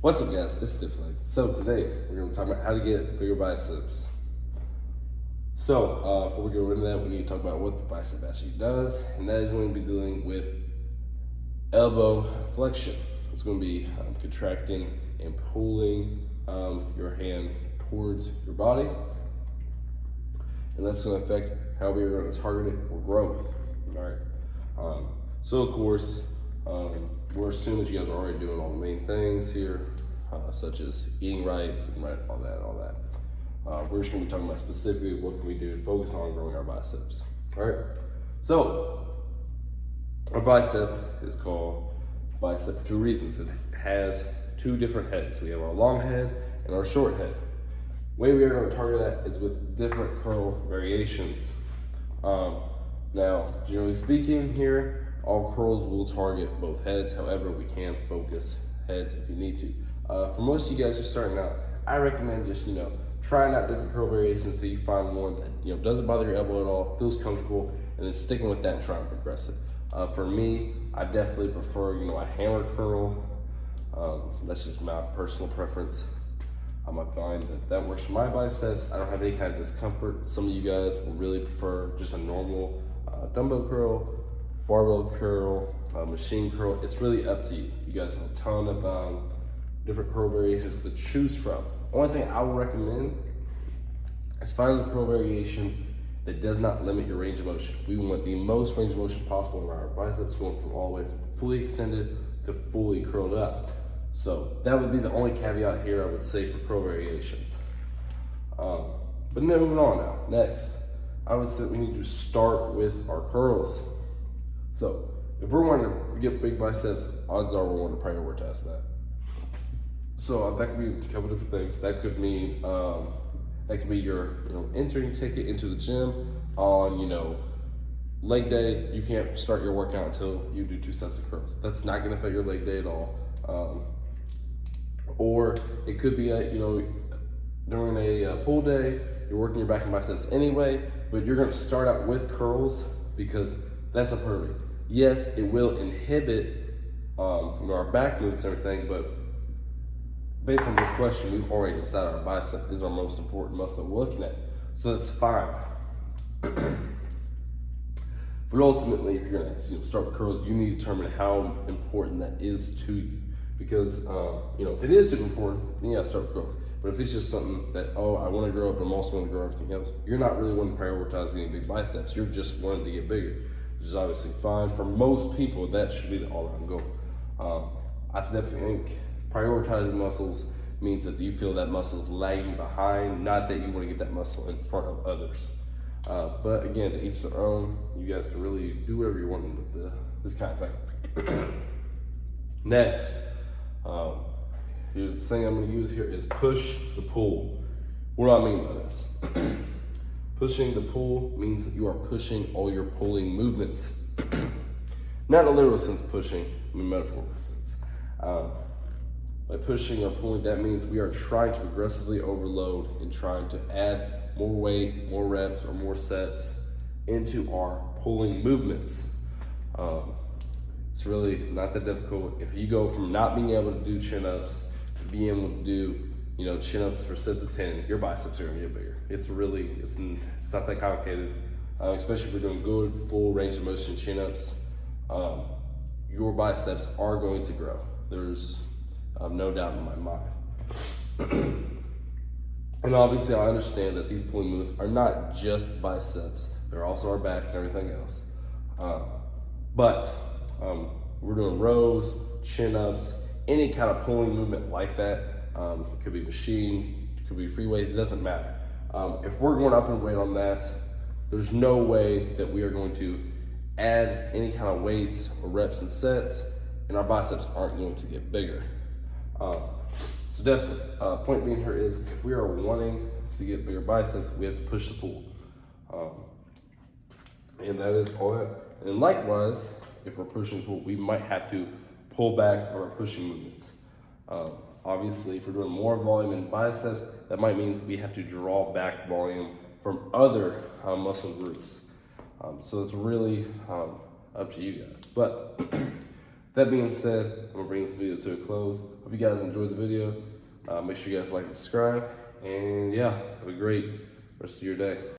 What's up, guys? It's Difflin. So today we're going to talk about how to get bigger biceps. So before we go into that, we need to talk about what the bicep actually does, and that is going to be dealing with elbow flexion. It's going to be contracting and pulling your hand towards your body, and that's going to affect how we are going to target it for growth. All right. So of course, we're assuming that you guys are already doing all the main things here, such as eating right, sleeping right, all that. We're just going to be talking about specifically what can we do to focus on growing our biceps. All right. So our bicep is called bicep for two reasons. It has two different heads. We have our long head and our short head. The way we are going to target that is with different curl variations. Now, generally speaking here, all curls will target both heads. However, we can focus heads if you need to. For most of you guys just starting out, I recommend just, trying out different curl variations so you find one that, doesn't bother your elbow at all, feels comfortable, and then sticking with that and trying to progress it. For me, I definitely prefer, a hammer curl. That's just my personal preference. I find that works for my biceps. I don't have any kind of discomfort. Some of you guys will really prefer just a normal dumbbell curl, barbell curl, machine curl. It's really up to you. You guys have a ton of different curl variations to choose from. Only thing I would recommend is find a curl variation that does not limit your range of motion. We want the most range of motion possible in our biceps, going from all the way from fully extended to fully curled up. So that would be the only caveat here I would say for curl variations. But then moving on now. Next, I would say we need to start with our curls. So if we're wanting to get big biceps, odds are we're wanting to prioritize that. So that could be a couple different things. That could mean that could be your entering ticket into the gym on leg day. You can't start your workout until you do 2 sets of curls. That's not going to affect your leg day at all. Or it could be during a pull day, you're working your back and biceps anyway, but you're going to start out with curls because that's a part of it. Yes, it will inhibit our back movements and everything, but based on this question, we've already decided our bicep is our most important muscle that we're looking at, so that's fine. But ultimately, if you're gonna start with curls, you need to determine how important that is to you. Because if it is super important, then yeah, start with curls. But if it's just something that, I want to grow up, but I'm also want to grow everything else, you're not really wanting to prioritize getting big biceps. You're just wanting to get bigger, which is obviously fine. For most people, that should be the all-around goal. I definitely think prioritizing muscles means that you feel that muscle is lagging behind, not that you want to get that muscle in front of others. But again, to each their own. You guys can really do whatever you want with this kind of thing. Next, here's the thing I'm going to use here is push the pull. What do I mean by this? Pushing the pull means that you are pushing all your pulling movements. Not in a literal sense pushing, in a metaphorical sense. By pushing or pulling, that means we are trying to aggressively overload and trying to add more weight, more reps, or more sets into our pulling movements. It's really not that difficult. If you go from not being able to do chin-ups to being able to do, chin-ups for sets of 10, your biceps are gonna get bigger. It's not that complicated, especially if you're doing good full range of motion chin-ups. Your biceps are going to grow. There's no doubt in my mind. And obviously I understand that these pulling movements are not just biceps, they're also our back and everything else. But we're doing rows, chin-ups, any kind of pulling movement like that. It could be machine, it could be free weights, it doesn't matter. If we're going up in weight on that, there's no way that we are going to add any kind of weights or reps and sets, and our biceps aren't going to get bigger. So definitely, point being here is if we are wanting to get bigger biceps, we have to push the pull. And that is all that. And likewise, if we're pushing the pull, we might have to pull back on our pushing movements. Obviously, if we're doing more volume in biceps, that might mean we have to draw back volume from other muscle groups. So it's really up to you guys. But That being said, I'm gonna bring this video to a close. Hope you guys enjoyed the video. Make sure you guys like and subscribe. And yeah, have a great rest of your day.